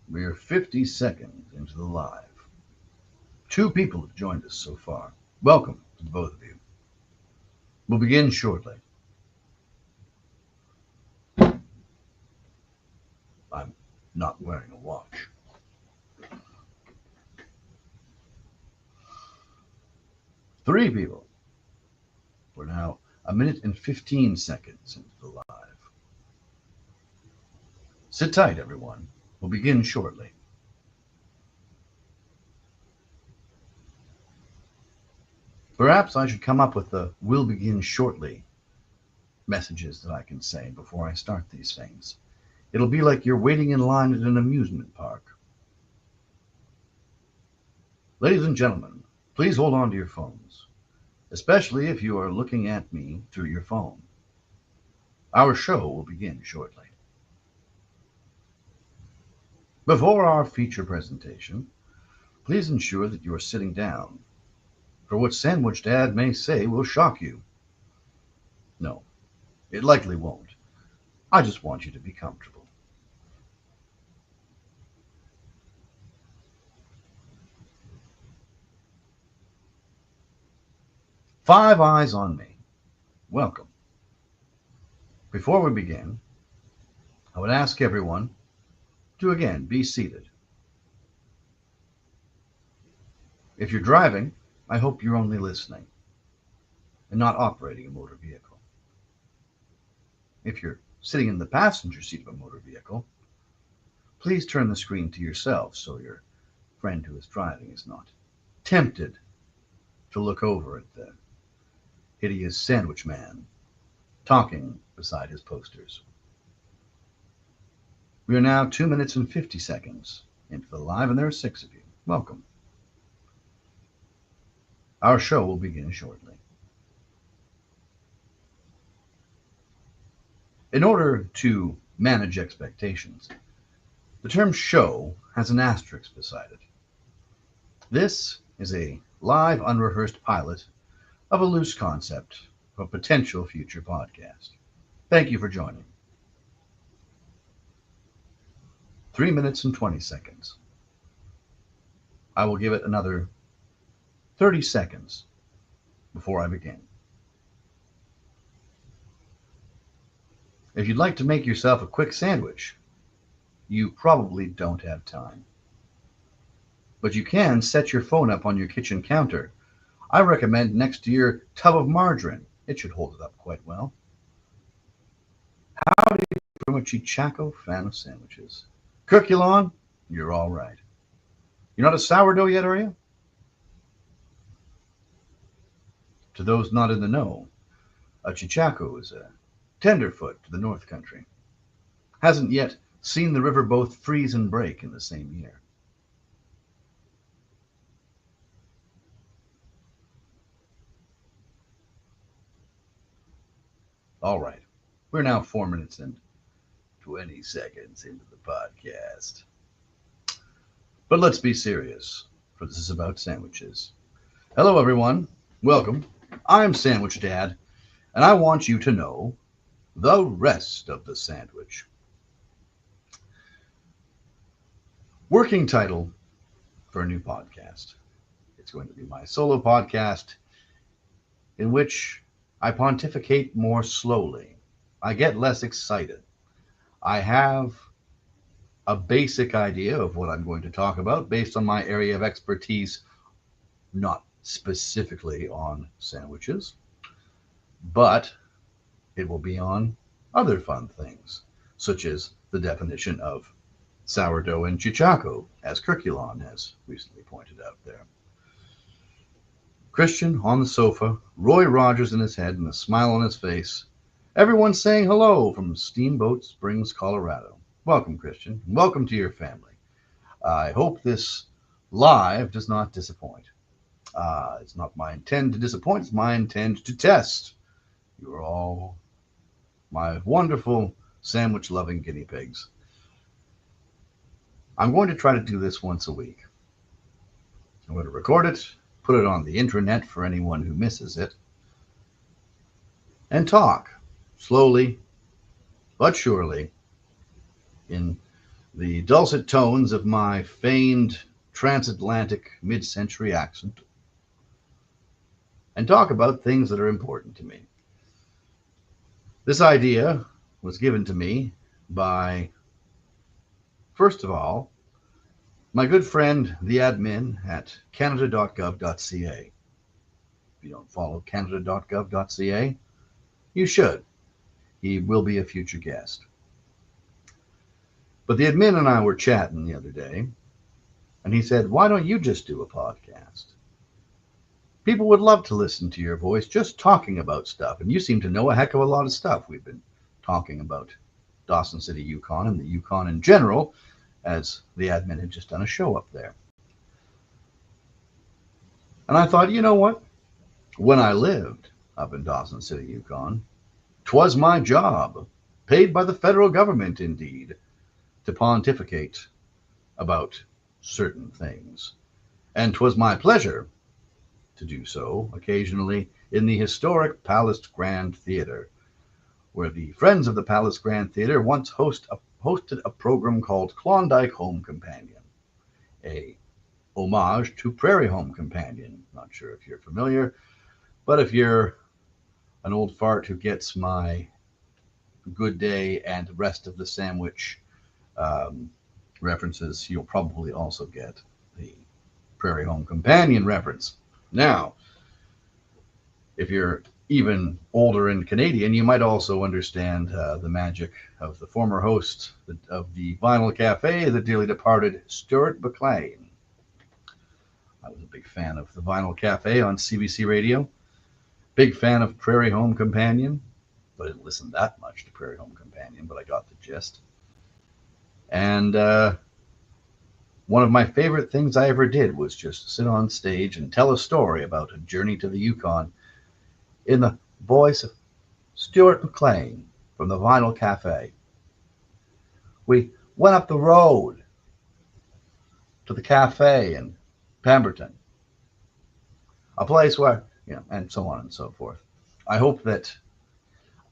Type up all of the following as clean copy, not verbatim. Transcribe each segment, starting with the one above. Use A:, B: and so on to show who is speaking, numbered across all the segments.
A: We're 50 seconds into the live. 2 people have joined us so far. Welcome to both of you. We'll begin shortly. I'm not wearing a watch. Three people. We're now 1 minute and 15 seconds into the live. Sit tight, everyone. We'll begin shortly. Perhaps I should come up with the "will begin shortly" messages that I can say before I start these things. It'll be like you're waiting in line at an amusement park. Ladies and gentlemen, please hold on to your phones, especially if you are looking at me through your phone. Our show will begin shortly. Before our feature presentation, please ensure that you are sitting down, for what Sandwich Dad may say will shock you. No, it likely won't. I just want you to be comfortable. Five eyes on me. Welcome. Before we begin, I would ask everyone to again be seated. If you're driving, I hope you're only listening and not operating a motor vehicle. If you're sitting in the passenger seat of a motor vehicle, please turn the screen to yourself so your friend who is driving is not tempted to look over at the hideous sandwich man talking beside his posters. We are now 2 minutes and 50 seconds into the live, and there are 6 of you. Welcome. Our show will begin shortly. In order to manage expectations, the term show has an asterisk beside it. This is a live, unrehearsed pilot of a loose concept of a potential future podcast. Thank you for joining. 3 minutes and 20 seconds. I will give it another 30 seconds before I begin. If you'd like to make yourself a quick sandwich, you probably don't have time. But you can set your phone up on your kitchen counter. I recommend next to your tub of margarine. It should hold it up quite well. Howdy from a Chichaco fan of sandwiches. Curculon, you're all right. You're not a sourdough yet, are you? To those not in the know, a Chichaco is a tenderfoot to the North Country. Hasn't yet seen the river both freeze and break in the same year. All right, we're now 4 minutes and 20 seconds into the podcast. But let's be serious, for this is about sandwiches. Hello, everyone. Welcome. I'm Sandwich Dad, and I want you to know the rest of the sandwich. Working title for a new podcast. It's going to be my solo podcast in which I pontificate more slowly. I get less excited. I have a basic idea of what I'm going to talk about based on my area of expertise, not specifically on sandwiches, but it will be on other fun things, such as the definition of sourdough and Chichaco, as Curculon has recently pointed out there. Christian on the sofa, Roy Rogers in his head and a smile on his face. Everyone saying hello from Steamboat Springs, Colorado. Welcome, Christian. Welcome to your family. I hope this live does not disappoint. It's not my intent to disappoint. It's my intent to test. You are all my wonderful sandwich-loving guinea pigs. I'm going to try to do this once a week. I'm going to record it, put it on the intranet for anyone who misses it, and talk slowly but surely in the dulcet tones of my feigned transatlantic mid-century accent, and talk about things that are important to me. This idea was given to me by, first of all, my good friend, the admin at canada.gov.ca. If you don't follow canada.gov.ca, you should. He will be a future guest. But the admin and I were chatting the other day, and he said, "Why don't you just do a podcast? People would love to listen to your voice just talking about stuff, and you seem to know a heck of a lot of stuff." We've been talking about Dawson City, Yukon, and the Yukon in general, as the admin had just done a show up there. And I thought, you know what? When I lived up in Dawson City, Yukon, 'twas my job, paid by the federal government indeed, to pontificate about certain things. And 'twas my pleasure to do so occasionally in the historic Palace Grand Theatre, where the Friends of the Palace Grand Theatre once hosted a program called Klondike Home Companion, a homage to Prairie Home Companion. Not sure if you're familiar, but if you're an old fart who gets my Good Day and rest of the sandwich references, you'll probably also get the Prairie Home Companion reference. Now, if you're even older and Canadian, you might also understand the magic of the former host of the Vinyl Cafe, the dearly departed Stuart McLean. I was a big fan of the Vinyl Cafe on CBC Radio, big fan of Prairie Home Companion, but I didn't listen that much to Prairie Home Companion, but I got the gist. And one of my favorite things I ever did was just sit on stage and tell a story about a journey to the Yukon in the voice of Stuart McLean from the Vinyl Cafe. We went up the road to the cafe in Pemberton, a place where, and so on and so forth. I hope that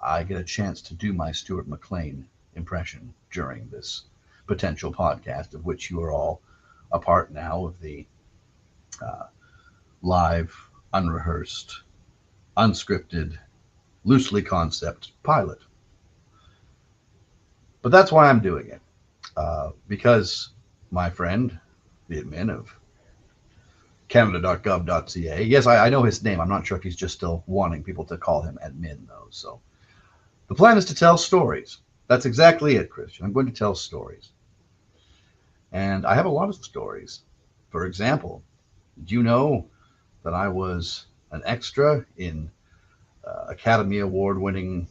A: I get a chance to do my Stuart McLean impression during this potential podcast, of which you are all a part now of the live, unrehearsed, unscripted, loosely concept pilot. But that's why I'm doing it. Because my friend, the admin of canada.gov.ca, yes, I know his name. I'm not sure if he's just still wanting people to call him admin, though. So the plan is to tell stories. That's exactly it, Christian. I'm going to tell stories. And I have a lot of stories. For example, did you know that I was an extra in Academy Award-winning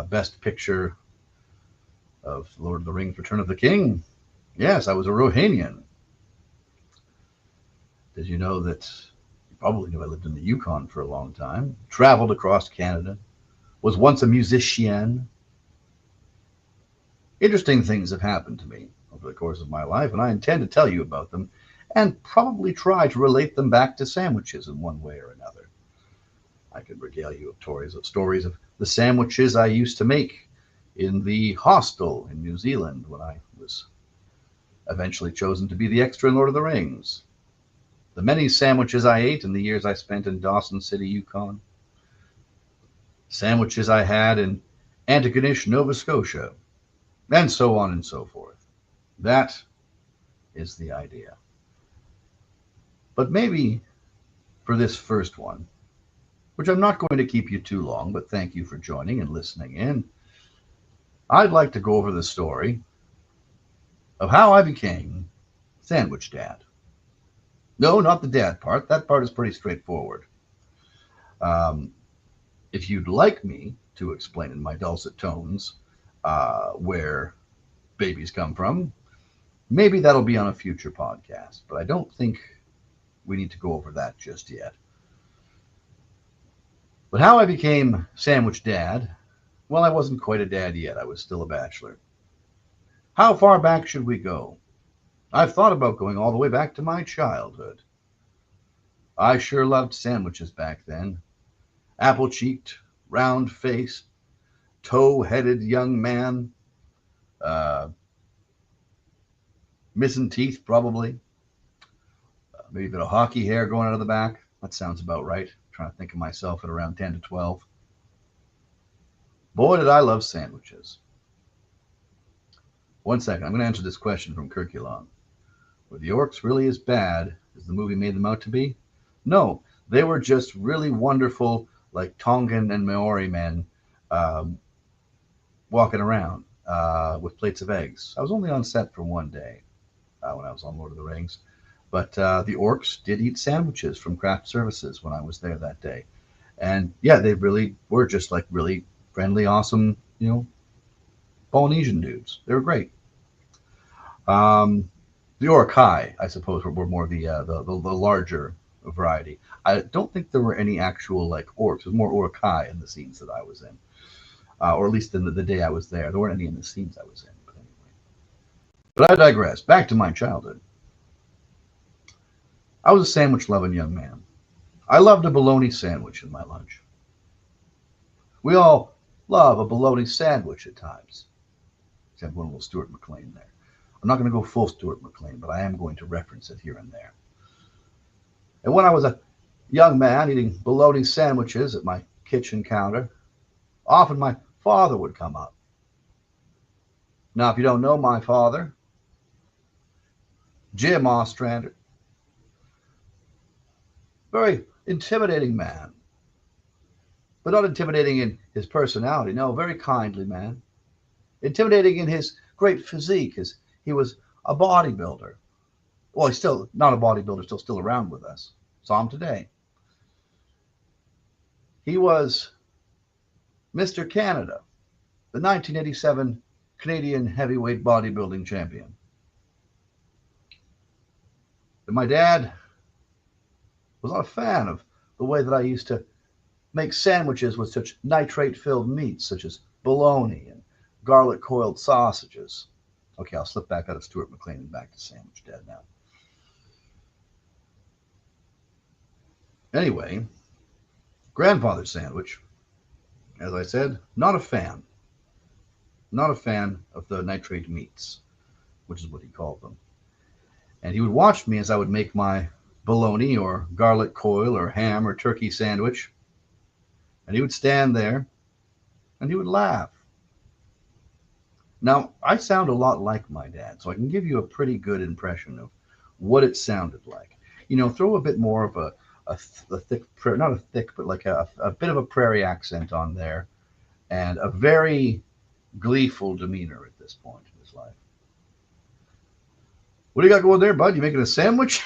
A: Best Picture of Lord of the Rings: Return of the King? Yes, I was a Rohanian. Did you know that, you probably knew I lived in the Yukon for a long time, traveled across Canada, was once a musician? Interesting things have happened to me over the course of my life, and I intend to tell you about them and probably try to relate them back to sandwiches in one way or another. I could regale you of stories of the sandwiches I used to make in the hostel in New Zealand when I was eventually chosen to be the extra in Lord of the Rings. The many sandwiches I ate in the years I spent in Dawson City, Yukon. Sandwiches I had in Antigonish, Nova Scotia, and so on and so forth. That is the idea. But maybe for this first one, which I'm not going to keep you too long, but thank you for joining and listening in, I'd like to go over the story of how I became Sandwich Dad. No, not the dad part. That part is pretty straightforward. If you'd like me to explain in my dulcet tones where babies come from, maybe that'll be on a future podcast, but I don't think we need to go over that just yet. But how I became Sandwich Dad, well, I wasn't quite a dad yet. I was still a bachelor. How far back should we go? I've thought about going all the way back to my childhood. I sure loved sandwiches back then. Apple cheeked, round faced, tow headed young man, uh, missing teeth probably, maybe a bit of hockey hair going out of the back. That sounds about right. I'm trying to think of myself at around 10 to 12. Boy, did I love sandwiches. One second, I'm going to answer this question from Kirkulon. Were the orcs really as bad as the movie made them out to be? No, they were just really wonderful, like Tongan and Maori men um, walking around with plates of eggs. I was only on set for one day when I was on Lord of the Rings, but the orcs did eat sandwiches from craft services when I was there that day. And yeah, they really were just like really friendly, awesome, Polynesian dudes. They were great. Um, the Orcai, I suppose, were more the larger variety. I don't think there were any actual like orcs. It was more Orcai in the scenes that I was in, or at least in the day I was there. There weren't any in the scenes I was in. But anyway, but I digress. Back to my childhood. I was a sandwich-loving young man. I loved a bologna sandwich in my lunch. We all love a bologna sandwich at times. Except one little Stuart McLean there. I'm not going to go full Stuart McLean, but I am going to reference it here and there. And when I was a young man eating bologna sandwiches at my kitchen counter, often my father would come up. Now, if you don't know my father, Jim Ostrander, very intimidating man, but not intimidating in his personality. No, very kindly man. Intimidating in his great physique, as he was a bodybuilder. Well, he's still not a bodybuilder, still around with us. Saw him today. He was Mr. Canada, the 1987 Canadian heavyweight bodybuilding champion. And my dad was not a fan of the way that I used to make sandwiches with such nitrate-filled meats, such as bologna and garlic coiled sausages. Okay, I'll slip back out of Stuart McLean and back to Sandwich Dad now. Anyway, grandfather's sandwich, as I said, not a fan. Not a fan of the nitrate meats, which is what he called them. And he would watch me as I would make my bologna or garlic coil or ham or turkey sandwich. And he would stand there and he would laugh. Now, I sound a lot like my dad, so I can give you a pretty good impression of what it sounded like. Throw a bit more of a thick, not a thick, but like a bit of a prairie accent on there, and a very gleeful demeanor at this point in his life. What do you got going there, bud? You making a sandwich?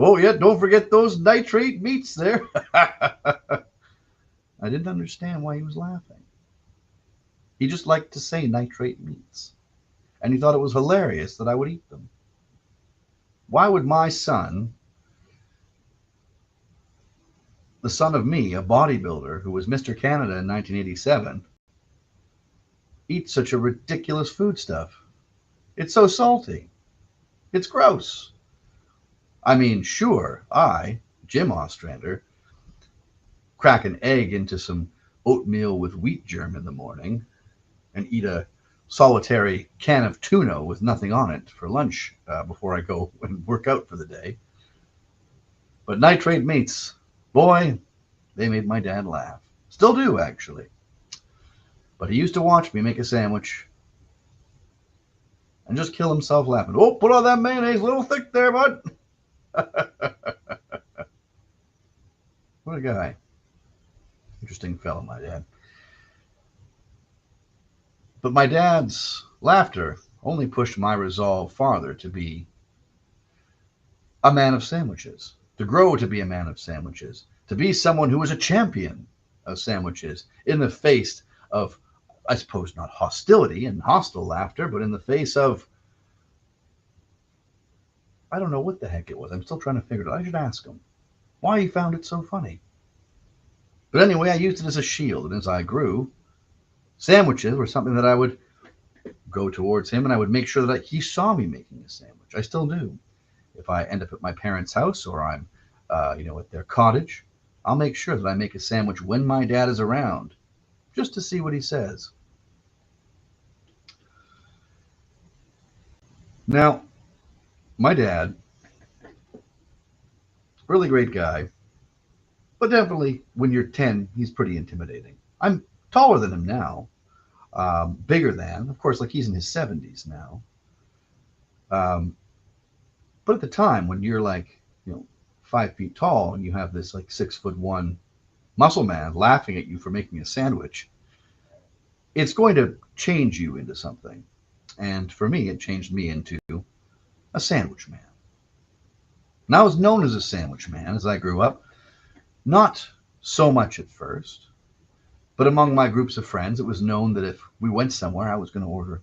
A: Oh, yeah, don't forget those nitrate meats there. I didn't understand why he was laughing. He just liked to say nitrate meats. And he thought it was hilarious that I would eat them. Why would my son, the son of me, a bodybuilder who was Mr. Canada in 1987, eat such a ridiculous foodstuff? It's so salty. It's gross. I mean, sure, I, Jim Ostrander, crack an egg into some oatmeal with wheat germ in the morning and eat a solitary can of tuna with nothing on it for lunch before I go and work out for the day. But nitrate meats, boy, they made my dad laugh. Still do, actually. But he used to watch me make a sandwich and just kill himself laughing. Oh, put on that mayonnaise a little thick there, bud. What a guy. Interesting fellow, my dad. But my dad's laughter only pushed my resolve farther to be a man of sandwiches, to grow to be a man of sandwiches, to be someone who was a champion of sandwiches in the face of, I suppose, not hostility and hostile laughter, but in the face of, I don't know what the heck it was. I'm still trying to figure it out. I should ask him why he found it so funny. But anyway, I used it as a shield, and as I grew, sandwiches were something that I would go towards him, and I would make sure that he saw me making a sandwich. I still do. if I end up at my parents' house or I'm, at their cottage, I'll make sure that I make a sandwich when my dad is around, just to see what he says. Now, my dad, really great guy, but definitely when you're 10, he's pretty intimidating. I'm taller than him now, bigger than, of course, like he's in his 70s now. Um, but at the time, when you're like, 5 feet tall and you have this like 6'1" muscle man laughing at you for making a sandwich, it's going to change you into something. And for me, it changed me into a sandwich man. And I was known as a sandwich man as I grew up, not so much at first, but among my groups of friends, it was known that if we went somewhere, I was going to order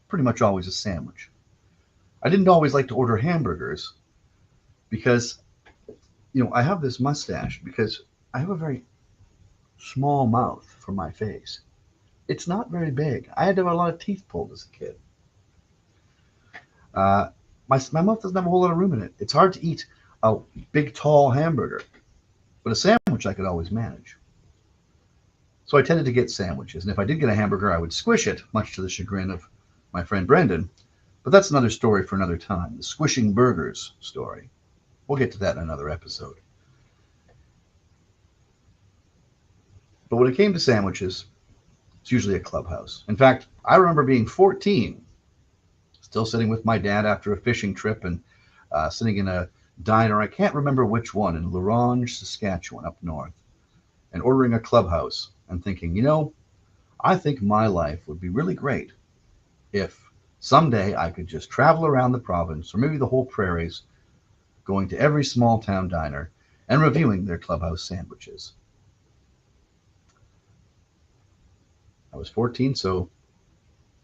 A: pretty much always a sandwich. I didn't always like to order hamburgers because, I have this mustache because I have a very small mouth for my face. It's not very big. I had to have a lot of teeth pulled as a kid. My mouth doesn't have a whole lot of room in it. It's hard to eat a big, tall hamburger, but a sandwich I could always manage. So I tended to get sandwiches, and if I did get a hamburger, I would squish it, much to the chagrin of my friend Brendan. But that's another story for another time, the squishing burgers story. We'll get to that in another episode. But when it came to sandwiches, it's usually a clubhouse. In fact, I remember being 14, still sitting with my dad after a fishing trip and sitting in a diner, I can't remember which one, in La Ronge, Saskatchewan, up north, and ordering a clubhouse and thinking, I think my life would be really great if someday I could just travel around the province, or maybe the whole prairies, going to every small town diner and reviewing their clubhouse sandwiches. I was 14, so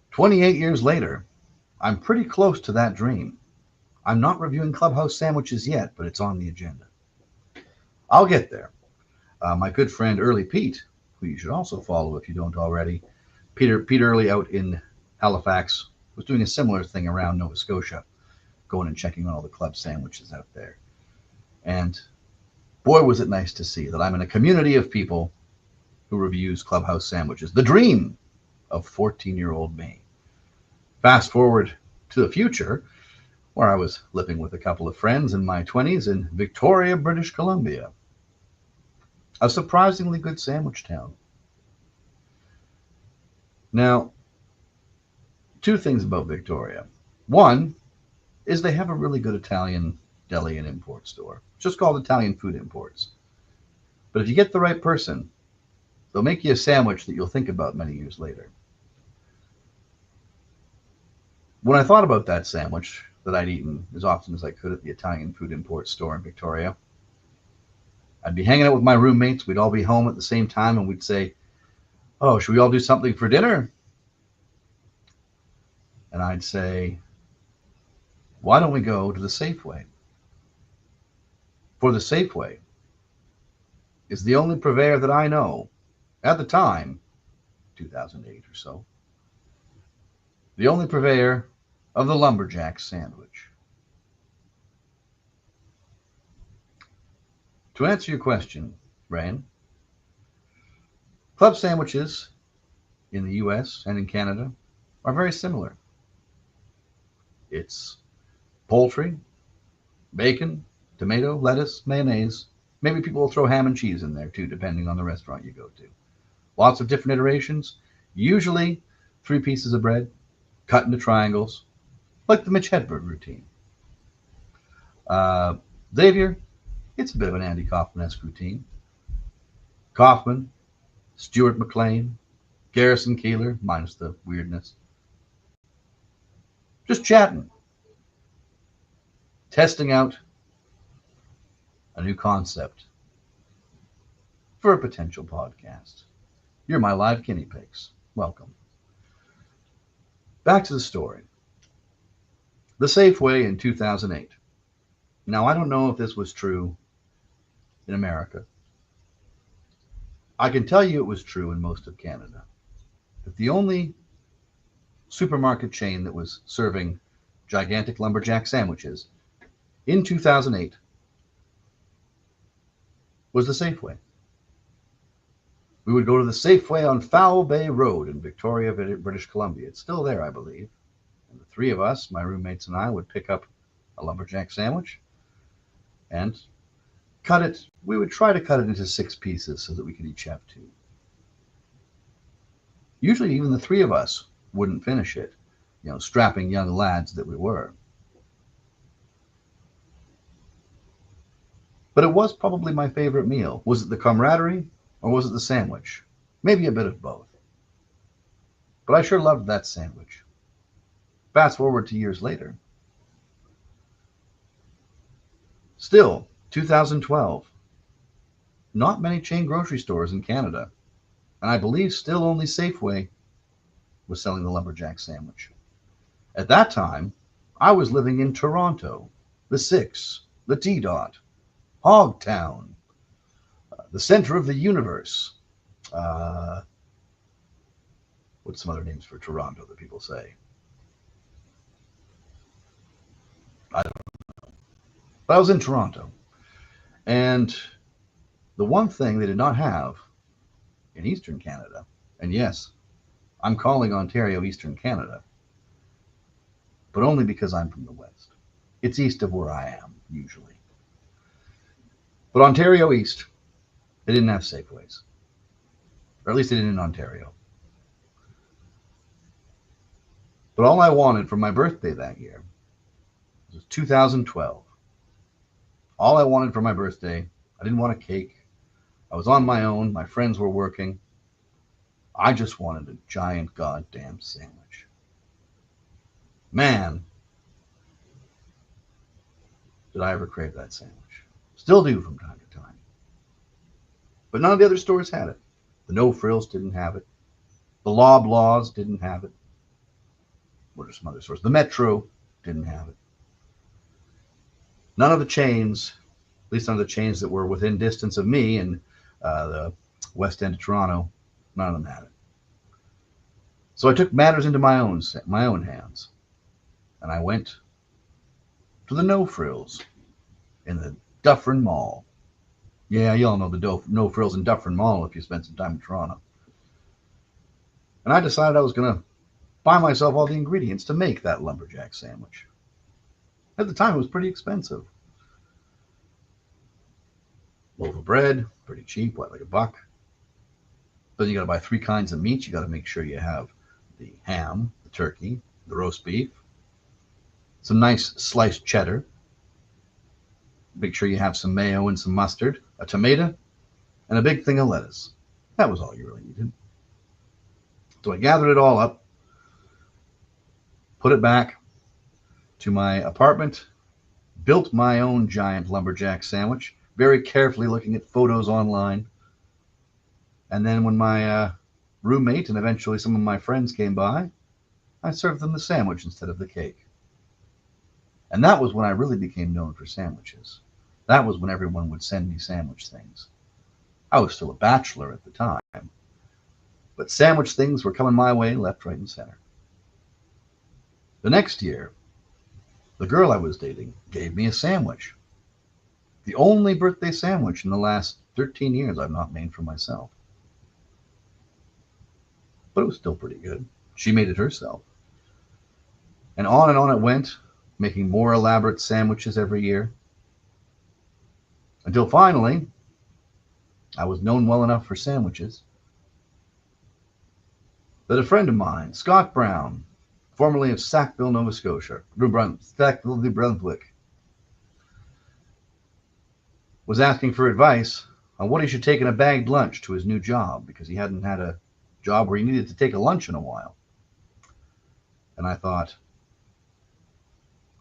A: 28 years later, I'm pretty close to that dream. I'm not reviewing clubhouse sandwiches yet, but it's on the agenda. I'll get there. My good friend Early Pete, who you should also follow if you don't already, Pete Early out in Halifax, was doing a similar thing around Nova Scotia, going and checking on all the club sandwiches out there. And boy, was it nice to see that I'm in a community of people who reviews clubhouse sandwiches. The dream of 14-year-old me. Fast forward to the future, where I was living with a couple of friends in my 20s in Victoria, British Columbia. A surprisingly good sandwich town. Now, two things about Victoria. One is they have a really good Italian deli and import store. It's just called Italian Food Imports. But if you get the right person, they'll make you a sandwich that you'll think about many years later. When I thought about that sandwich that I'd eaten as often as I could at the Italian Food Import store in Victoria, I'd be hanging out with my roommates. We'd all be home at the same time, and we'd say, "Oh, should we all do something for dinner?" And I'd say, "Why don't we go to the Safeway?" For the Safeway is the only purveyor that I know, at the time, 2008 or so, the only purveyor of the lumberjack sandwich. To answer your question, Ryan, club sandwiches in the US and in Canada are very similar. It's poultry, bacon, tomato, lettuce, mayonnaise. Maybe people will throw ham and cheese in there too, depending on the restaurant you go to. Lots of different iterations, usually 3 pieces of bread cut into triangles, like the Mitch Hedberg routine. Xavier, it's a bit of an Andy Kaufman-esque routine. Kaufman, Stuart McLean, Garrison Keillor, minus the weirdness. Just chatting, testing out a new concept for a potential podcast. You're my live guinea pigs. Welcome. Back to the story. The Safeway in 2008. Now, I don't know if this was true in America. I can tell you it was true in most of Canada. That the only supermarket chain that was serving gigantic lumberjack sandwiches in 2008 was the Safeway. We would go to the Safeway on Foul Bay Road in Victoria, British Columbia. It's still there, I believe. And the three of us, my roommates and I, would pick up a lumberjack sandwich and cut it. We would try to cut it into 6 pieces so that we could each have 2. Usually, even the three of us wouldn't finish it, strapping young lads that we were. But it was probably my favorite meal. Was it the camaraderie or was it the sandwich? Maybe a bit of both. But I sure loved that sandwich. Fast forward to years later. Still, 2012. Not many chain grocery stores in Canada, and I believe still only Safeway was selling the lumberjack sandwich. At that time, I was living in Toronto, the 6, the T-Dot, Hogtown, the center of the universe. What's some other names for Toronto that people say? I don't know. But I was in Toronto. And the one thing they did not have in Eastern Canada, and yes, I'm calling Ontario Eastern Canada, but only because I'm from the West. It's east of where I am, usually. But Ontario East, they didn't have Safeways. Or at least they didn't in Ontario. But all I wanted for my birthday that year was 2012. All I wanted for my birthday, I didn't want a cake. I was on my own. My friends were working. I just wanted a giant goddamn sandwich. Man, did I ever crave that sandwich. Still do from time to time. But none of the other stores had it. The No Frills didn't have it. The Loblaws didn't have it. What are some other stores? The Metro didn't have it. None of the chains, at least none of the chains that were within distance of me in the West End of Toronto, none of them had it. So I took matters into my own hands, and I went to the No Frills in the Dufferin Mall. Yeah, you all know the No Frills in Dufferin Mall if you spent some time in Toronto. And I decided I was going to buy myself all the ingredients to make that lumberjack sandwich. At the time, it was pretty expensive. Loaf of bread, pretty cheap, like $1. Then you got to buy 3 kinds of meat. You got to make sure you have the ham, the turkey, the roast beef, some nice sliced cheddar. Make sure you have some mayo and some mustard, a tomato, and a big thing of lettuce. That was all you really needed. So I gathered it all up, put it back to my apartment, built my own giant lumberjack sandwich, very carefully looking at photos online. And then when my roommate and eventually some of my friends came by, I served them the sandwich instead of the cake. And that was when I really became known for sandwiches. That was when everyone would send me sandwich things. I was still a bachelor at the time, but sandwich things were coming my way left, right, and center. The next year, the girl I was dating gave me a sandwich. The only birthday sandwich in the last 13 years I've not made for myself. But it was still pretty good. She made it herself. And on it went, making more elaborate sandwiches every year. Until finally, I was known well enough for sandwiches that a friend of mine, Scott Brown, formerly of Sackville, Nova Scotia, Sackville, New Brunswick, was asking for advice on what he should take in a bagged lunch to his new job because he hadn't had a job where he needed to take a lunch in a while. And I thought,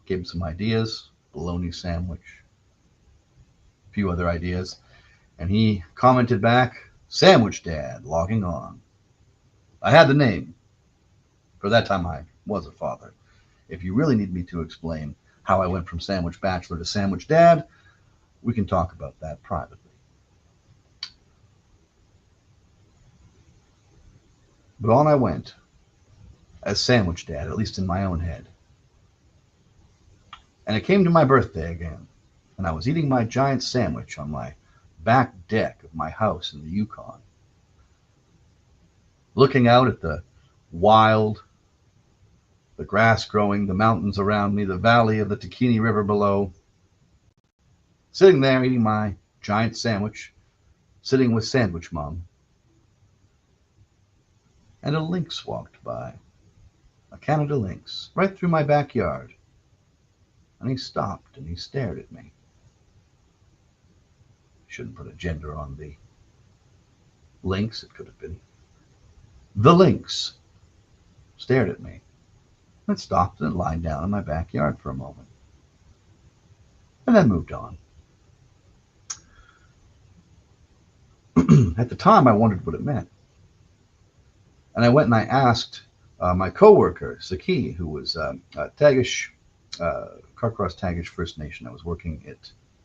A: gave him some ideas, bologna sandwich, a few other ideas, and he commented back, "Sandwich Dad, logging on." I had the name. For that time, I was a father. If you really need me to explain how I went from Sandwich Bachelor to Sandwich Dad, we can talk about that privately. But on I went as Sandwich Dad, at least in my own head. And it came to my birthday again, and I was eating my giant sandwich on my back deck of my house in the Yukon, looking out at the wild, the grass growing, the mountains around me, the valley of the Takini River below, sitting there eating my giant sandwich, sitting with Sandwich Mom, and a lynx walked by, a Canada lynx, right through my backyard. And he stopped and he stared at me. Shouldn't put a gender on the lynx, it could have been. The lynx stared at me. It stopped and lied down in my backyard for a moment, and then moved on. At the time, I wondered what it meant. And I went and I asked my coworker, Saki, who was Tagish, Carcross Tagish First Nation. I was working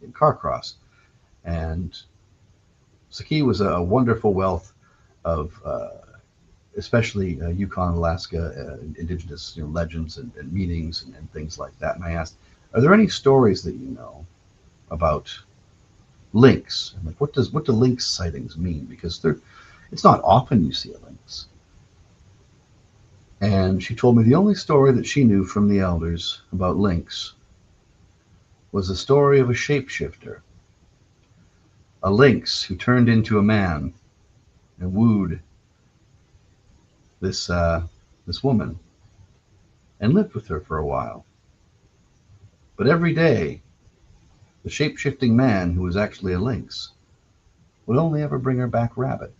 A: in Carcross. And Saki was a wonderful wealth of, especially Yukon, Alaska, indigenous legends and meanings and things like that. And I asked, are there any stories that you know about lynx? And like, what do lynx sightings mean? Because it's not often you see a lynx. And she told me the only story that she knew from the elders about lynx was the story of a shapeshifter, a lynx who turned into a man and wooed this woman and lived with her for a while. But every day, the shape-shifting man, who was actually a lynx, would only ever bring her back rabbit.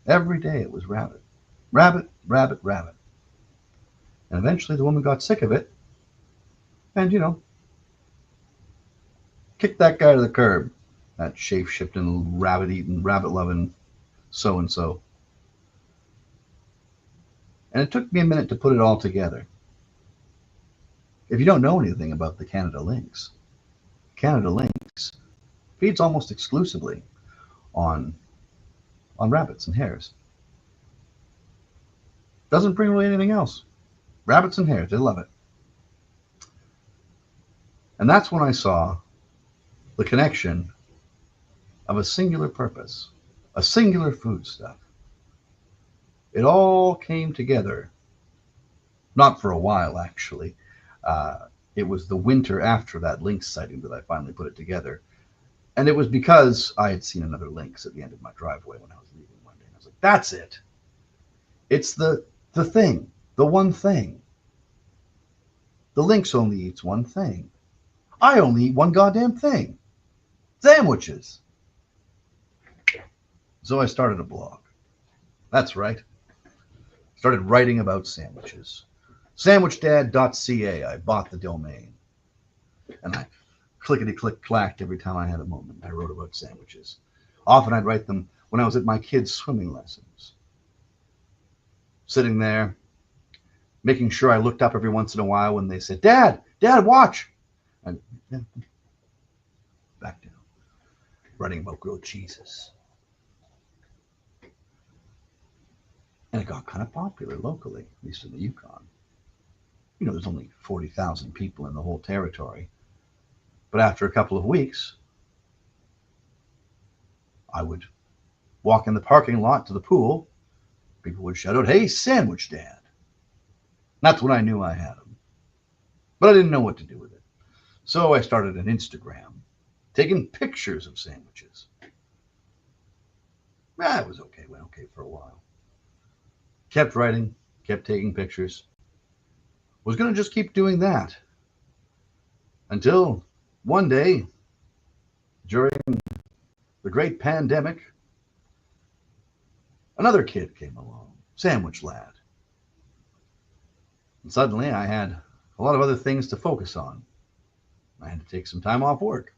A: Every day it was rabbit. Rabbit, rabbit, rabbit. And eventually the woman got sick of it and, kicked that guy to the curb, that shape-shifting, rabbit-eating, rabbit-loving so-and-so. And it took me a minute to put it all together. If you don't know anything about the Canada lynx feeds almost exclusively on rabbits and hares. Doesn't bring really anything else. Rabbits and hares, they love it. And that's when I saw the connection of a singular purpose, a singular foodstuff. It all came together, not for a while actually. It was the winter after that lynx sighting that I finally put it together. And it was because I had seen another lynx at the end of my driveway when I was leaving one day. And I was like, that's it. It's the thing, the one thing. The lynx only eats one thing. I only eat one goddamn thing. Sandwiches. So I started a blog. That's right. Started writing about sandwiches. Sandwichdad.ca. I bought the domain. And I clickety-click-clacked every time I had a moment. I wrote about sandwiches. Often I'd write them when I was at my kids' swimming lessons. Sitting there, making sure I looked up every once in a while when they said, Dad, watch. And back down. Writing about grilled cheeses. And it got kind of popular locally, at least in the Yukon. There's only 40,000 people in the whole territory. But after a couple of weeks, I would walk in the parking lot to the pool. People would shout out, hey, Sandwich Dad. That's when I knew I had them. But I didn't know what to do with it. So I started an Instagram, taking pictures of sandwiches. It was okay. Went okay for a while. Kept writing, kept taking pictures. Was going to just keep doing that. Until one day, during the great pandemic, another kid came along, Sandwich Lad. And suddenly I had a lot of other things to focus on. I had to take some time off work.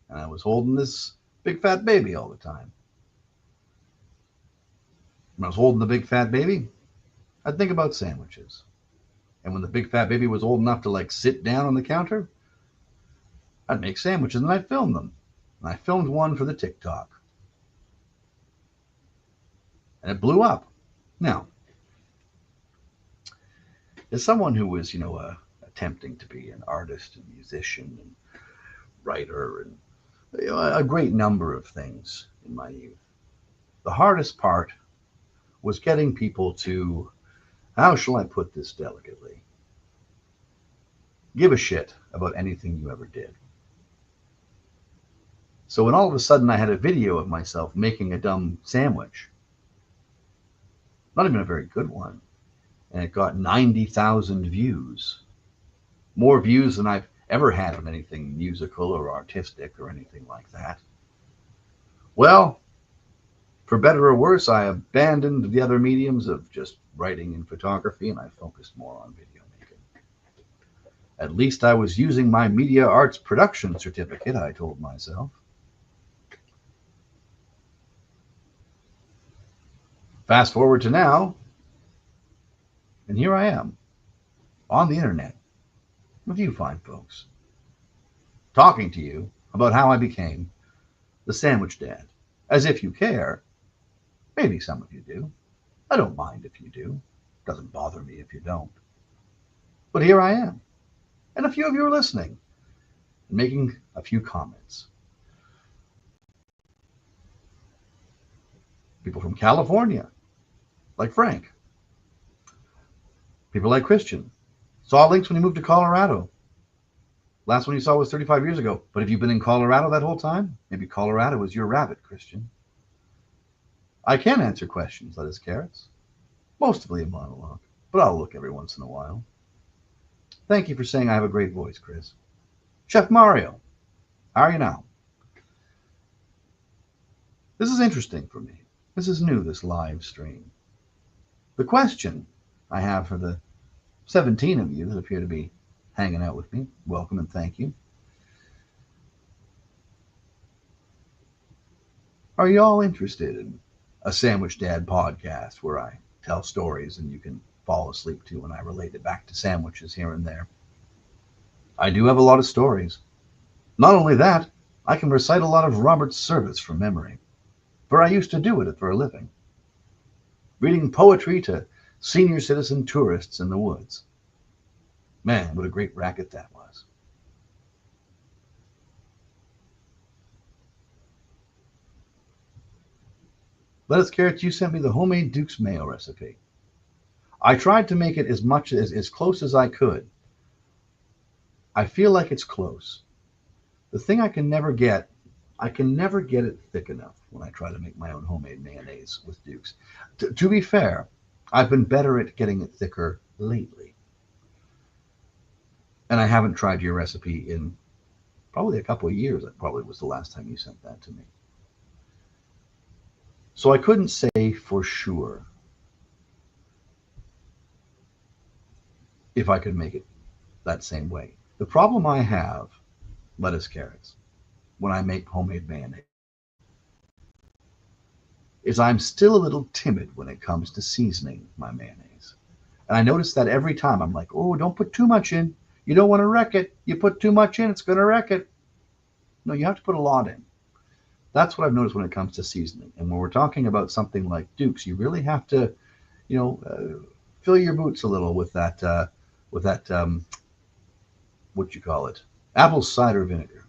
A: And I was holding this big fat baby all the time. When I was holding the big fat baby, I'd think about sandwiches. And when the big fat baby was old enough to sit down on the counter, I'd make sandwiches and I'd film them. And I filmed one for the TikTok. And it blew up. Now, as someone who was, a attempting to be an artist and musician and writer and a great number of things in my youth. The hardest part was getting people to, how shall I put this delicately, give a shit about anything you ever did. So when all of a sudden I had a video of myself making a dumb sandwich, not even a very good one, and it got 90,000 views, more views than I've ever had on anything musical or artistic or anything like that. Well, for better or worse, I abandoned the other mediums of just writing and photography, and I focused more on video making. At least I was using my media arts production certificate, I told myself. Fast forward to now, and here I am, on the internet, with you fine folks, talking to you about how I became the Sandwich Dad. As if you care. Maybe some of you do. I don't mind if you do. Doesn't bother me if you don't. But here I am. And a few of you are listening and making a few comments. People from California, like Frank. People like Christian. Saw links when he moved to Colorado. Last one you saw was 35 years ago. But have you been in Colorado that whole time? Maybe Colorado was your rabbit, Christian. I can answer questions, that is carrots. Mostly a monologue, but I'll look every once in a while. Thank you for saying I have a great voice, Chris. Chef Mario, how are you now? This is interesting for me. This is new, this live stream. The question I have for the 17 of you that appear to be hanging out with me, welcome and thank you. Are you all interested in a Sandwich Dad podcast where I tell stories and you can fall asleep to when I relate it back to sandwiches here and there? I do have a lot of stories. Not only that, I can recite a lot of Robert Service from memory, for I used to do it for a living. Reading poetry to senior citizen tourists in the woods. Man, what a great racket that was. Lettuce Carrots, you sent me the homemade Duke's Mayo recipe. I tried to make it as close as I could. I feel like it's close. The thing I can never get it thick enough when I try to make my own homemade mayonnaise with Duke's. To be fair, I've been better at getting it thicker lately. And I haven't tried your recipe in probably a couple of years. That probably was the last time you sent that to me. So I couldn't say for sure if I could make it that same way. The problem I have, lettuce carrots, when I make homemade mayonnaise, is I'm still a little timid when it comes to seasoning my mayonnaise. And I notice that every time I'm like, oh, don't put too much in. You don't want to wreck it. You put too much in, it's going to wreck it. No, you have to put a lot in. That's what I've noticed when it comes to seasoning. And when we're talking about something like Duke's, you really have to, fill your boots a little with that, what you call it, apple cider vinegar.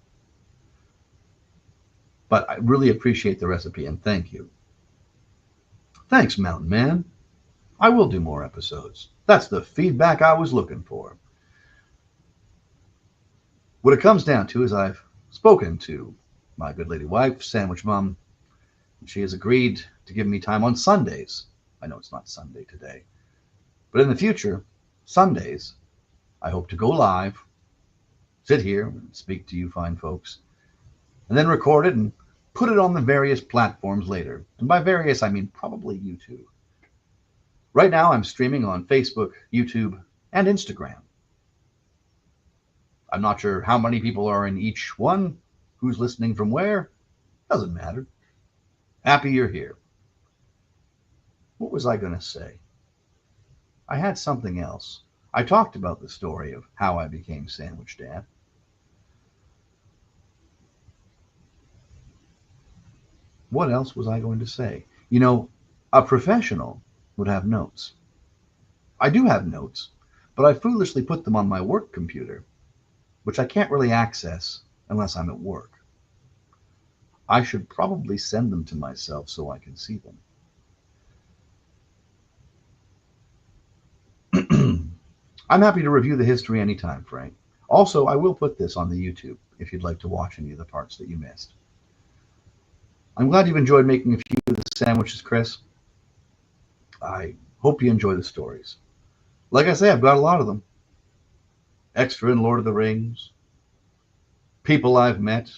A: But I really appreciate the recipe and thank you. Thanks, Mountain Man. I will do more episodes. That's the feedback I was looking for. What it comes down to is I've spoken to my good lady wife, Sandwich Mom, and she has agreed to give me time on Sundays. I know it's not Sunday today, but in the future, Sundays, I hope to go live, sit here and speak to you fine folks, and then record it and put it on the various platforms later. And by various, I mean probably YouTube. Right now, I'm streaming on Facebook, YouTube, and Instagram. I'm not sure how many people are in each one, who's listening from where, doesn't matter. Happy you're here. What was I going to say? I had something else. I talked about the story of how I became Sandwich Dad. What else was I going to say? A professional would have notes. I do have notes, but I foolishly put them on my work computer, which I can't really access unless I'm at work. I should probably send them to myself so I can see them. I'm happy to review the history anytime, Frank. Also, I will put this on the YouTube if you'd like to watch any of the parts that you missed. I'm glad you've enjoyed making a few of the sandwiches, Chris. I hope you enjoy the stories. Like I say, I've got a lot of them. Extra in Lord of the Rings, people I've met.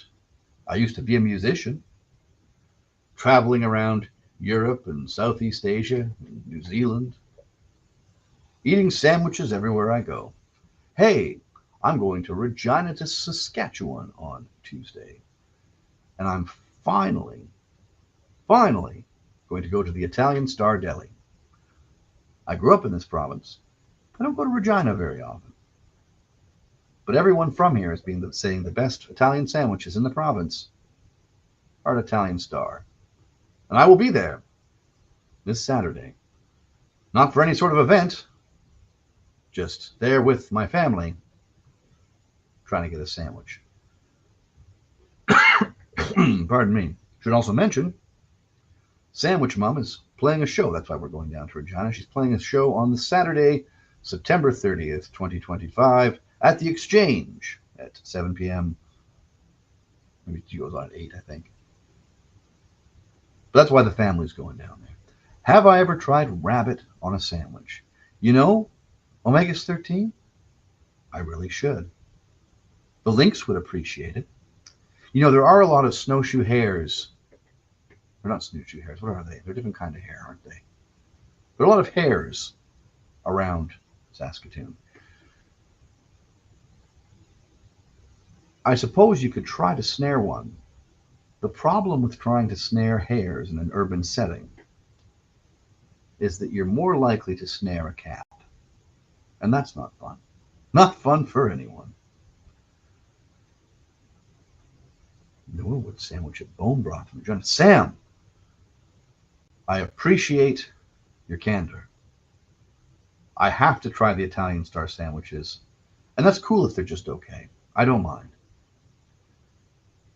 A: I used to be a musician, traveling around Europe and Southeast Asia, and New Zealand, eating sandwiches everywhere I go. Hey, I'm going to Regina to Saskatchewan on Tuesday, and I'm finally going to go to the Italian Star Deli. I grew up in this province. I don't go to Regina very often. But everyone from here has been saying the best Italian sandwiches in the province are at Italian Star. And I will be there this Saturday. Not for any sort of event, just there with my family, trying to get a sandwich. Pardon me. Should also mention, Sandwich Mom is playing a show. That's why we're going down to Regina. She's playing a show on the Saturday, September 30th, 2025, at the Exchange at 7 p.m. Maybe she goes on at 8, I think. But that's why the family's going down there. Have I ever tried rabbit on a sandwich? You know, Omegas 13? I really should. The Lynx would appreciate it. You know, there are a lot of snowshoe hares. They're not snowshoe hares. What are they? They're a different kind of hare, aren't they? There are a lot of hares around Saskatoon. I suppose you could try to snare one. The problem with trying to snare hares in an urban setting is that you're more likely to snare a cat. And that's not fun. Not fun for anyone. Norwood sandwich at bone broth from John. Sam, I appreciate your candor. I have to try the Italian Star sandwiches. And that's cool if they're just okay. I don't mind.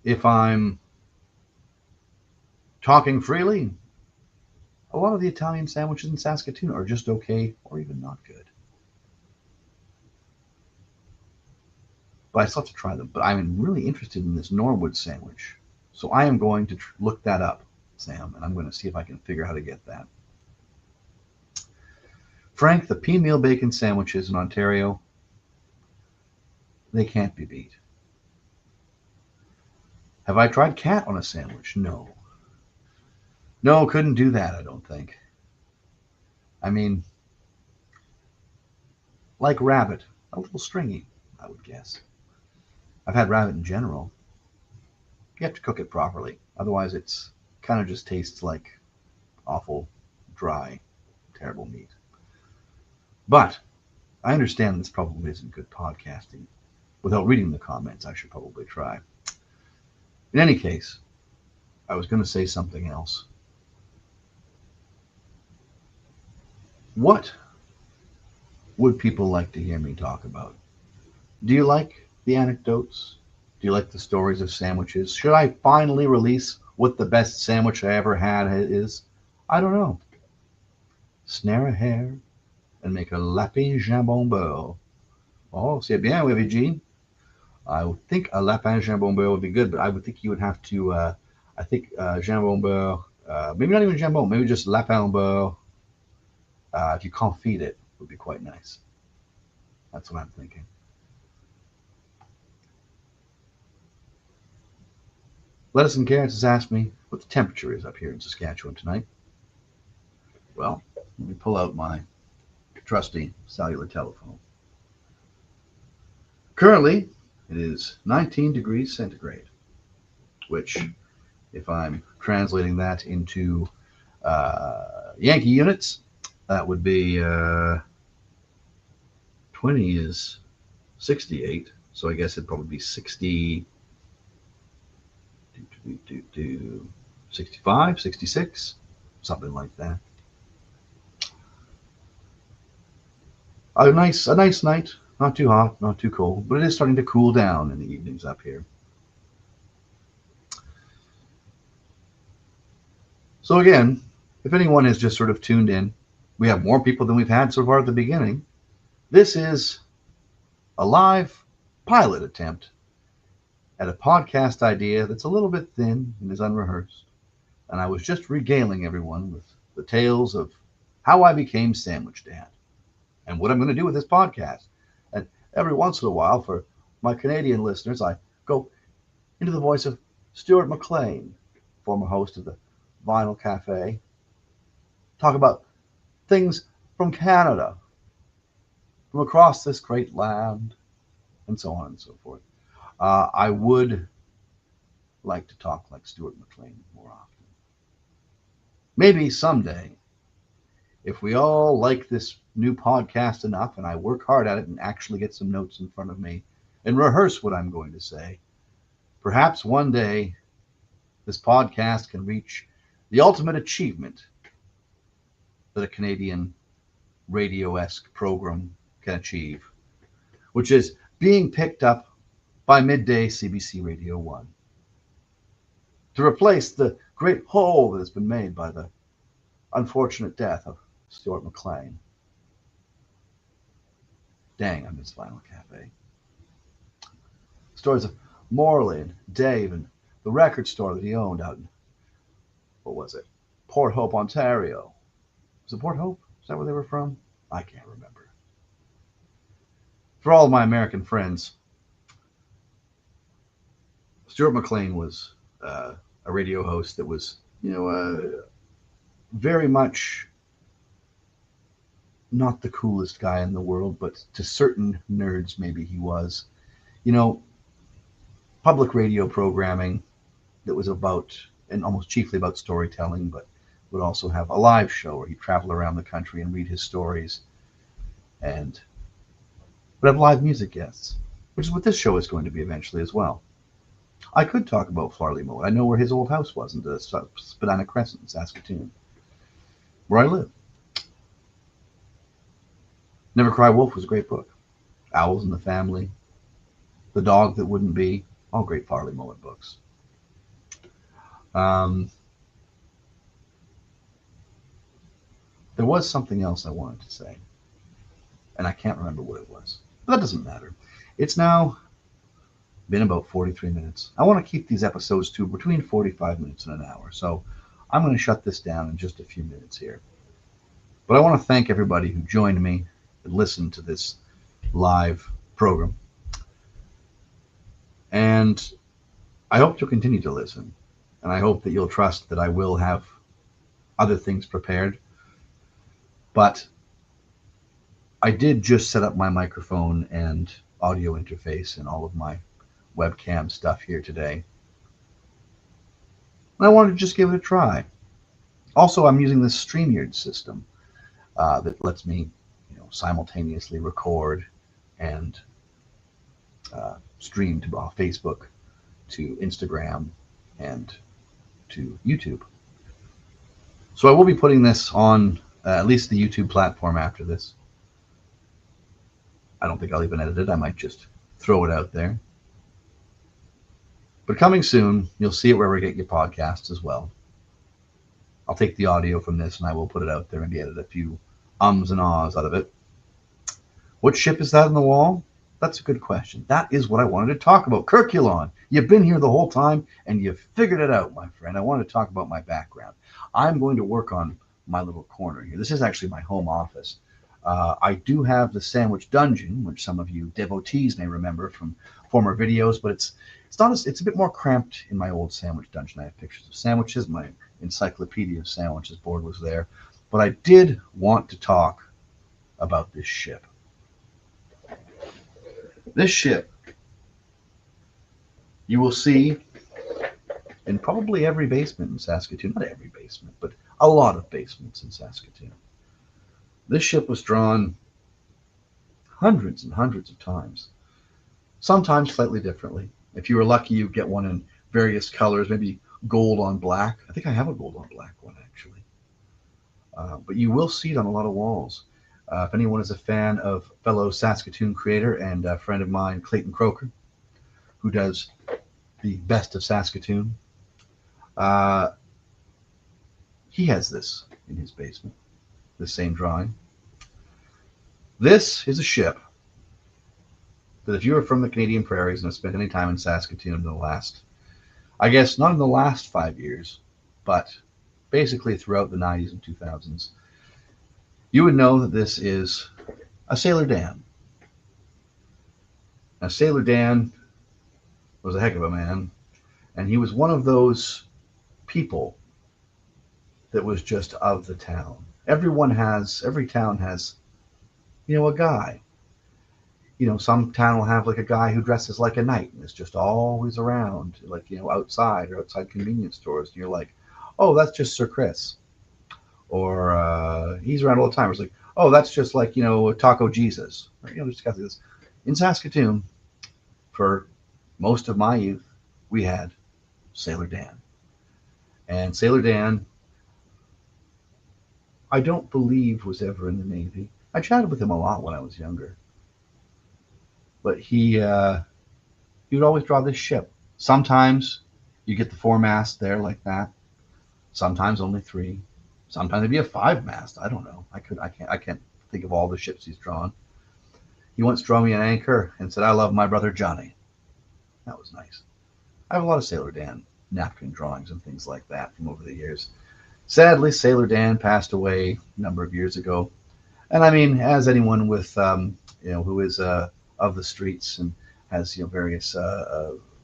A: If I'm talking freely, a lot of the Italian sandwiches in Saskatoon are just okay or even not good. But I still have to try them. But I'm really interested in this Norwood sandwich. So I am going to look that up, Sam, and I'm going to see if I can figure out how to get that. Frank, the pea meal bacon sandwiches in Ontario, they can't be beat. Have I tried cat on a sandwich? No. No, couldn't do that, I don't think. I mean, like rabbit, a little stringy, I would guess. I've had rabbit in general. You have to cook it properly. Otherwise, it's kind of just tastes like awful, dry, terrible meat. But I understand this probably isn't good podcasting. Without reading the comments, I should probably try. In any case, I was going to say something else. What would people like to hear me talk about? Do you like the anecdotes? Do you like the stories of sandwiches? Should I finally release what the best sandwich I ever had is? I don't know. Snare a hare and make a lapin jambon beurre. Oh, c'est bien, oui, Jean. I would think a lapin jambon beurre would be good, but I would think you would have to, I think jambon beurre, maybe not even jambon, maybe just lapin beurre. If you confit it, would be quite nice. That's what I'm thinking. Lettuce and Carrots has asked me what the temperature is up here in Saskatchewan tonight. Well, let me pull out my trusty cellular telephone. Currently, it is 19 degrees centigrade, which, if I'm translating that into Yankee units, that would be 20 is 68, so I guess it'd probably be 60, 65, 66, something like that. A nice night, not too hot, not too cold, but it is starting to cool down in the evenings up here. So again, if anyone has just sort of tuned in, we have more people than we've had so far at the beginning. This is a live pilot attempt at a podcast idea that's a little bit thin and is unrehearsed. And I was just regaling everyone with the tales of how I became Sandwich Dad and what I'm going to do with this podcast. And every once in a while, for my Canadian listeners, I go into the voice of Stuart McLean, former host of the Vinyl Cafe, talk about things from Canada, from across this great land, and so on and so forth. I would like to talk like Stuart McLean more often. Maybe someday, if we all like this new podcast enough and I work hard at it and actually get some notes in front of me and rehearse what I'm going to say, perhaps one day this podcast can reach the ultimate achievement that a Canadian radio-esque program can achieve, which is being picked up by midday CBC Radio 1 to replace the great hole that has been made by the unfortunate death of Stuart McLean. Dang, I miss Vinyl Cafe. Stories of Morley and Dave and the record store that he owned out in, what was it? Port Hope, Ontario. Was it Port Hope? Is that where they were from? I can't remember. For all of my American friends, Stuart McLean was a radio host that was, very much not the coolest guy in the world, but to certain nerds, maybe he was. Public radio programming that was about, and almost chiefly about storytelling, but would also have a live show where he'd travel around the country and read his stories, and would have live music guests, which is what this show is going to be eventually as well. I could talk about Farley Moe. I know where his old house was in the Spadina Crescent in Saskatoon, where I live. Never Cry Wolf was a great book. Owls in the Family, The Dog That Wouldn't Be, all great Farley Moe books. There was something else I wanted to say, and I can't remember what it was, but that doesn't matter. It's now been about 43 minutes. I want to keep these episodes to between 45 minutes and an hour, so I'm going to shut this down in just a few minutes here. But I want to thank everybody who joined me and listened to this live program. And I hope you'll continue to listen. And I hope that you'll trust that I will have other things prepared. But I did just set up my microphone and audio interface and all of my webcam stuff here today. And I wanted to just give it a try. Also, I'm using this StreamYard system that lets me simultaneously record and stream to Facebook, to Instagram, and to YouTube. So I will be putting this on at least the YouTube platform after this. I don't think I'll even edit it. I might just throw it out there. But coming soon, you'll see it wherever you get your podcasts as well. I'll take the audio from this and I will put it out there and edit a few ums and ahs out of it. What ship is that on the wall? That's a good question. That is what I wanted to talk about. Kirkulon. You've been here the whole time and you've figured it out, my friend. I wanted to talk about my background. I'm going to work on my little corner here. This is actually my home office. I do have the Sandwich Dungeon, which some of you devotees may remember from former videos, but it's a bit more cramped in my old Sandwich Dungeon. I have pictures of sandwiches. My encyclopedia of sandwiches board was there. But I did want to talk about this ship. This ship, you will see in probably every basement in Saskatoon. Not every basement, but a lot of basements in Saskatoon. This ship was drawn hundreds and hundreds of times, sometimes slightly differently. If you were lucky, you'd get one in various colors, maybe gold on black. I think I have a gold on black one, actually. But you will see it on a lot of walls. If anyone is a fan of fellow Saskatoon creator and a friend of mine, Clayton Croker, who does the best of Saskatoon, uh, he has this in his basement, the same drawing. This is a ship that if you are from the Canadian prairies and have spent any time in Saskatoon in the last, I guess not in the last 5 years, but basically throughout the 90s and 2000s, you would know that this is a Sailor Dan. Now, Sailor Dan was a heck of a man, and he was one of those people that was just of the town. Every town has, a guy. Some town will have like a guy who dresses like a knight and is just always around, like, outside or outside convenience stores. And you're like, oh, that's just Sir Chris. Or he's around all the time. It's like, oh, that's just like, Taco Jesus. Or, just got this. In Saskatoon, for most of my youth, we had Sailor Dan. And Sailor Dan, I don't believe was ever in the Navy. I chatted with him a lot when I was younger. But he would always draw this ship. Sometimes you get the 4-mast there like that. Sometimes only 3. Sometimes it'd be a 5-mast. I don't know. I can't think of all the ships he's drawn. He once drew me an anchor and said, "I love my brother Johnny." That was nice. I have a lot of Sailor Dan napkin drawings and things like that from over the years. Sadly, Sailor Dan passed away a number of years ago. And I mean, as anyone with, who is of the streets and has, various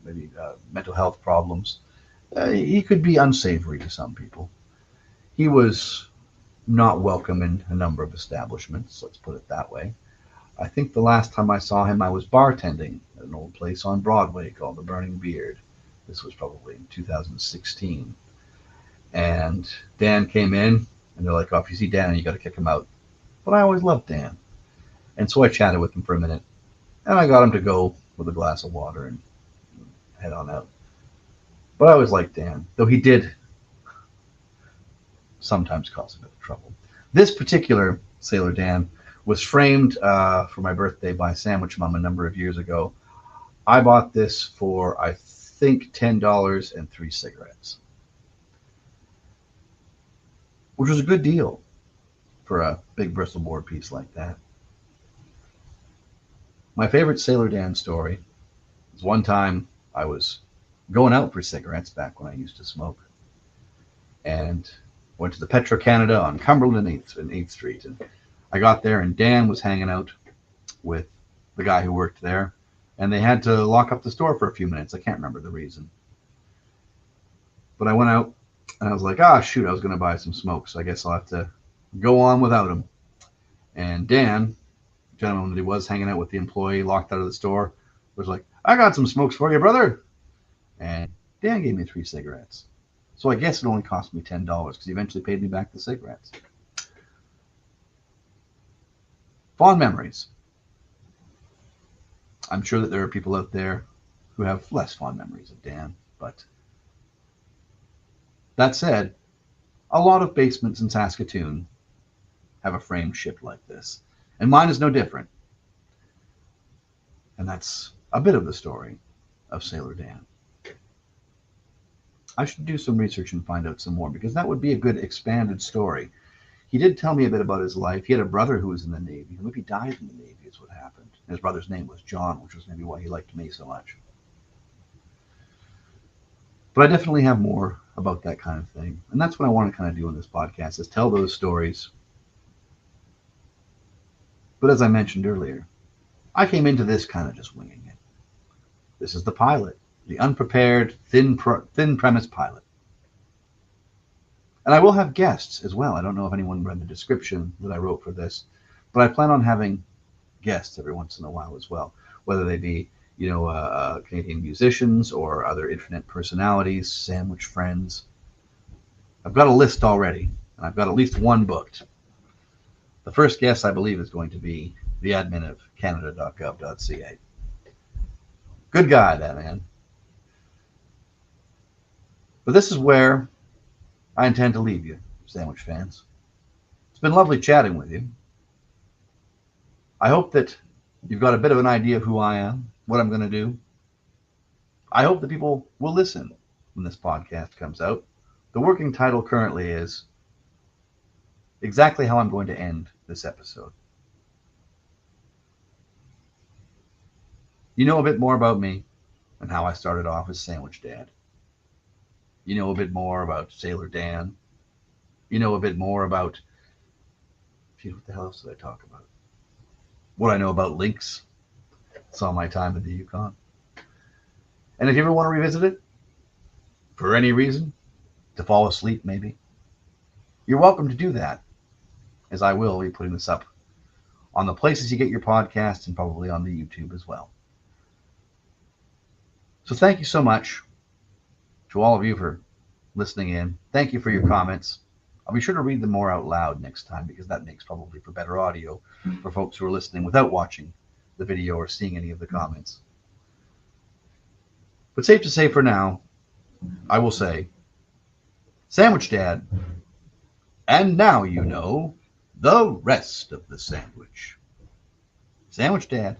A: maybe mental health problems, he could be unsavory to some people. He was not welcome in a number of establishments, let's put it that way. I think the last time I saw him, I was bartending at an old place on Broadway called the Burning Beard. This was probably in 2016. And Dan came in, and they're like, "Oh, if you see Dan, you got to kick him out." But I always loved Dan. And so I chatted with him for a minute, and I got him to go with a glass of water and head on out. But I always liked Dan, though he did sometimes cause a bit of trouble. This particular Sailor Dan was framed for my birthday by Sandwich Mum a number of years ago. I bought this for, I think, $10 and 3 cigarettes, which was a good deal for a big Bristol board piece like that. My favorite Sailor Dan story was one time I was going out for cigarettes back when I used to smoke, and went to the Petro-Canada on Cumberland and 8th Street. And I got there, and Dan was hanging out with the guy who worked there, and they had to lock up the store for a few minutes. I can't remember the reason. But I went out, and I was like, shoot, I was going to buy some smoke, so I guess I'll have to go on without him. And Dan, the gentleman that he was hanging out with, the employee locked out of the store, was like, "I got some smokes for you, brother." And Dan gave me 3 cigarettes. So I guess it only cost me $10 because he eventually paid me back the cigarettes. Fond memories. I'm sure that there are people out there who have less fond memories of Dan, but that said, a lot of basements in Saskatoon have a framed ship like this, and mine is no different. And that's a bit of the story of Sailor Dan. I should do some research and find out some more, because that would be a good expanded story. He did tell me a bit about his life. He had a brother who was in the Navy, who maybe died in the Navy is what happened. His brother's name was John, which was maybe why he liked me so much. But I definitely have more about that kind of thing. And that's what I want to kind of do in this podcast, is tell those stories. But as I mentioned earlier, I came into this kind of just winging it. This is the pilot, the unprepared, thin premise pilot. And I will have guests as well. I don't know if anyone read the description that I wrote for this, but I plan on having guests every once in a while as well, whether they be, Canadian musicians or other internet personalities, sandwich friends. I've got a list already, and I've got at least one booked. The first guest, I believe, is going to be the admin of canada.gov.ca. Good guy, that man. But this is where I intend to leave you, sandwich fans. It's been lovely chatting with you. I hope that you've got a bit of an idea of who I am, what I'm going to do. I hope that people will listen when this podcast comes out. The working title currently is exactly how I'm going to end this episode. You know a bit more about me and how I started off as Sandwich Dad. You know a bit more about Sailor Dan. You know a bit more about, what the hell else did I talk about? What I know about lynx. Saw my time in the Yukon. And if you ever want to revisit it, for any reason, to fall asleep maybe, you're welcome to do that, as I will be putting this up on the places you get your podcasts and probably on the YouTube as well. So thank you so much to all of you for listening in. Thank you for your comments. I'll be sure to read them more out loud next time because that makes probably for better audio for folks who are listening without watching the video or seeing any of the comments. But safe to say for now, I will say, Sandwich Dad, and now you know the rest of the sandwich. Sandwich Dad.